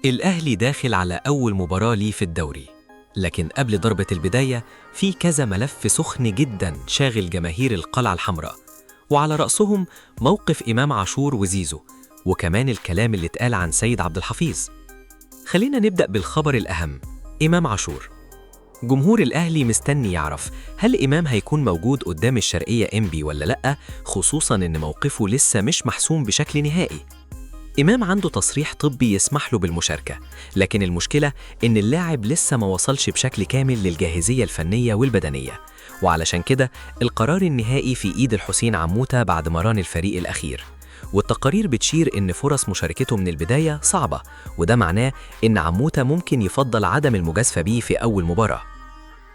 الأهلي داخل على أول مباراة ليه في الدوري، لكن قبل ضربة البداية في كذا ملف سخن جدا شاغل جماهير القلعة الحمراء، وعلى رأسهم موقف إمام عاشور وزيزو، وكمان الكلام اللي اتقال عن سيد عبد الحفيظ. خلينا نبدأ بالخبر الأهم، إمام عاشور. جمهور الأهلي مستني يعرف هل إمام هيكون موجود قدام الشرقية إنبي ولا لأ، خصوصا إن موقفه لسه مش محسوم بشكل نهائي. إمام عنده تصريح طبي يسمح له بالمشاركة، لكن المشكلة إن اللاعب لسه ما وصلش بشكل كامل للجاهزية الفنية والبدنية، وعلشان كده القرار النهائي في إيد الحسين عموتة بعد مران الفريق الأخير. والتقارير بتشير إن فرص مشاركته من البداية صعبة، وده معناه إن عموتة ممكن يفضل عدم المجازفة بيه في أول مباراة.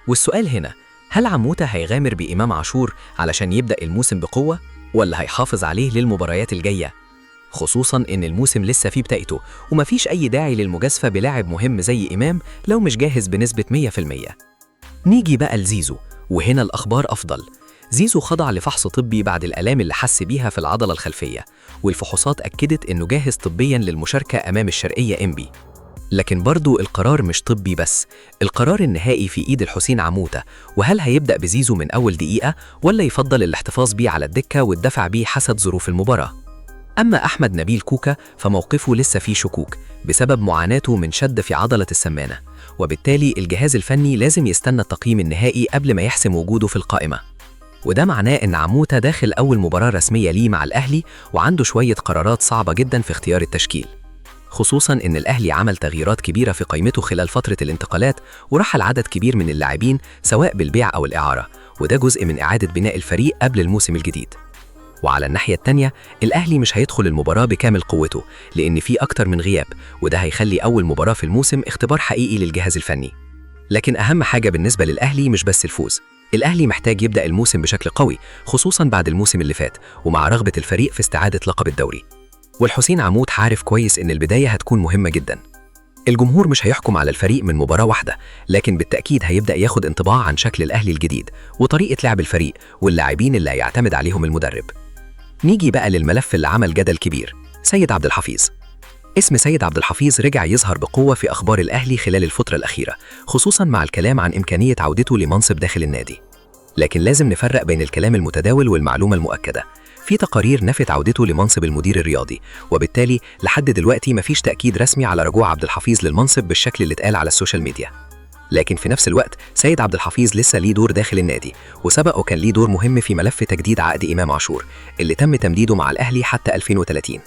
والسؤال هنا، هل عموتة هيغامر بإمام عاشور علشان يبدأ الموسم بقوة، ولا هيحافظ عليه للمباريات الجاية؟ خصوصاً إن الموسم لسه فيه بدايته، ومفيش أي داعي للمجازفة بلاعب مهم زي إمام لو مش جاهز بنسبة 100%. نيجي بقى لزيزو، وهنا الأخبار أفضل. زيزو خضع لفحص طبي بعد الآلام اللي حس بيها في العضلة الخلفية، والفحوصات أكدت إنه جاهز طبياً للمشاركة أمام الشرقية إنبي. لكن برضو القرار مش طبي بس، القرار النهائي في إيد الحسين عموتة، وهل هيبدأ بزيزو من أول دقيقة ولا يفضل الاحتفاظ بيه على الدكة والدفع بيه حسب ظروف المباراة؟ أما أحمد نبيل كوكا فموقفه لسه فيه شكوك بسبب معاناته من شد في عضلة السمانة، وبالتالي الجهاز الفني لازم يستنى التقييم النهائي قبل ما يحسم وجوده في القائمة. وده معناه إن عموتة داخل أول مباراة رسمية ليه مع الأهلي، وعنده شوية قرارات صعبة جدا في اختيار التشكيل، خصوصا إن الأهلي عمل تغييرات كبيرة في قائمته خلال فترة الانتقالات، ورحل عدد كبير من اللاعبين سواء بالبيع أو الإعارة، وده جزء من إعادة بناء الفريق قبل الموسم الجديد. وعلى الناحية التانية الأهلي مش هيدخل المباراة بكامل قوته، لأن في أكتر من غياب، وده هيخلي أول مباراة في الموسم اختبار حقيقي للجهاز الفني. لكن أهم حاجة بالنسبة للأهلي مش بس الفوز، الأهلي محتاج يبدأ الموسم بشكل قوي، خصوصاً بعد الموسم اللي فات، ومع رغبة الفريق في استعادة لقب الدوري. والحسين عمود عارف كويس إن البداية هتكون مهمة جداً. الجمهور مش هيحكم على الفريق من مباراة واحدة، لكن بالتأكيد هيبدأ ياخد انطباع عن شكل الأهلي الجديد وطريقة لعب الفريق واللاعبين اللي هيعتمد عليهم المدرب. نيجي بقى للملف اللي عمل جدل كبير، سيد عبد الحفيظ. اسم سيد عبد الحفيظ رجع يظهر بقوة في أخبار الأهلي خلال الفترة الأخيرة، خصوصاً مع الكلام عن إمكانية عودته لمنصب داخل النادي. لكن لازم نفرق بين الكلام المتداول والمعلومة المؤكدة. في تقارير نفت عودته لمنصب المدير الرياضي، وبالتالي لحد دلوقتي مفيش تأكيد رسمي على رجوع عبد الحفيظ للمنصب بالشكل اللي اتقال على السوشيال ميديا. لكن في نفس الوقت سيد عبد الحفيظ لسه ليه دور داخل النادي، وسبق وكان ليه دور مهم في ملف تجديد عقد إمام عاشور اللي تم تمديده مع الأهلي حتى 2030.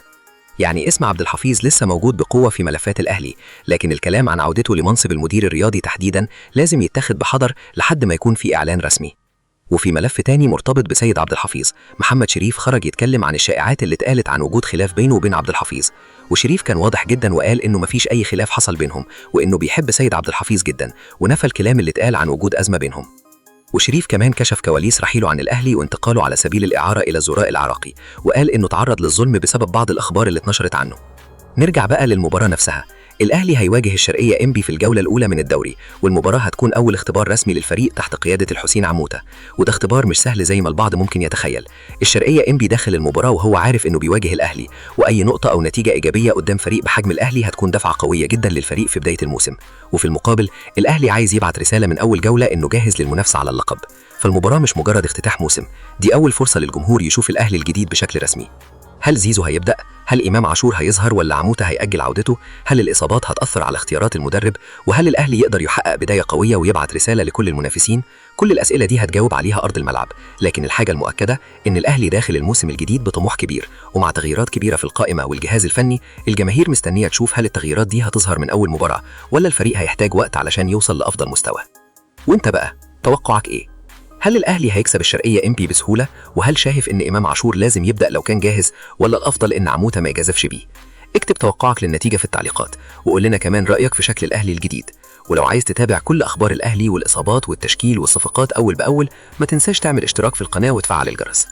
يعني اسم عبد الحفيظ لسه موجود بقوة في ملفات الأهلي، لكن الكلام عن عودته لمنصب المدير الرياضي تحديداً لازم يتاخد بحذر لحد ما يكون في إعلان رسمي. وفي ملف تاني مرتبط بسيد عبد الحفيظ، محمد شريف خرج يتكلم عن الشائعات اللي اتقالت عن وجود خلاف بينه وبين عبد الحفيظ، وشريف كان واضح جدا وقال انه مفيش اي خلاف حصل بينهم، وانه بيحب سيد عبد الحفيظ جدا، ونفى الكلام اللي اتقال عن وجود أزمة بينهم. وشريف كمان كشف كواليس رحيله عن الأهلي وانتقاله على سبيل الإعارة إلى الزراء العراقي، وقال انه تعرض للظلم بسبب بعض الأخبار اللي اتنشرت عنه. نرجع بقى للمباراة نفسها. الأهلي هيواجه الشرقية إنبي في الجولة الأولى من الدوري، والمباراة هتكون أول اختبار رسمي للفريق تحت قيادة الحسين عموتة، وده اختبار مش سهل زي ما البعض ممكن يتخيل. الشرقية إنبي داخل المباراة وهو عارف إنه بيواجه الأهلي، وأي نقطة أو نتيجة إيجابية قدام فريق بحجم الأهلي هتكون دفعة قوية جدا للفريق في بداية الموسم. وفي المقابل الأهلي عايز يبعت رسالة من أول جولة إنه جاهز للمنافسة على اللقب، فالمباراة مش مجرد افتتاح موسم، دي أول فرصة للجمهور يشوف الأهلي الجديد بشكل رسمي. هل زيزو هيبدأ؟ هل إمام عاشور هيظهر ولا عموتة هيأجل عودته؟ هل الإصابات هتأثر على اختيارات المدرب؟ وهل الأهلي يقدر يحقق بداية قوية ويبعت رسالة لكل المنافسين؟ كل الأسئلة دي هتجاوب عليها أرض الملعب، لكن الحاجة المؤكدة إن الأهلي داخل الموسم الجديد بطموح كبير، ومع تغييرات كبيرة في القائمة والجهاز الفني، الجماهير مستنية تشوف هل التغييرات دي هتظهر من أول مباراة، ولا الفريق هيحتاج وقت علشان يوصل لأفضل مستوى. وإنت بقى توقعك إيه؟ هل الأهلي هيكسب الشرقية إنبي بسهولة؟ وهل شايف إن إمام عاشور لازم يبدأ لو كان جاهز، ولا الأفضل إن عموتة ما يجازفش بيه؟ اكتب توقعك للنتيجة في التعليقات، وقول لنا كمان رأيك في شكل الأهلي الجديد. ولو عايز تتابع كل أخبار الأهلي والإصابات والتشكيل والصفقات أول بأول، ما تنساش تعمل اشتراك في القناة وتفعل الجرس.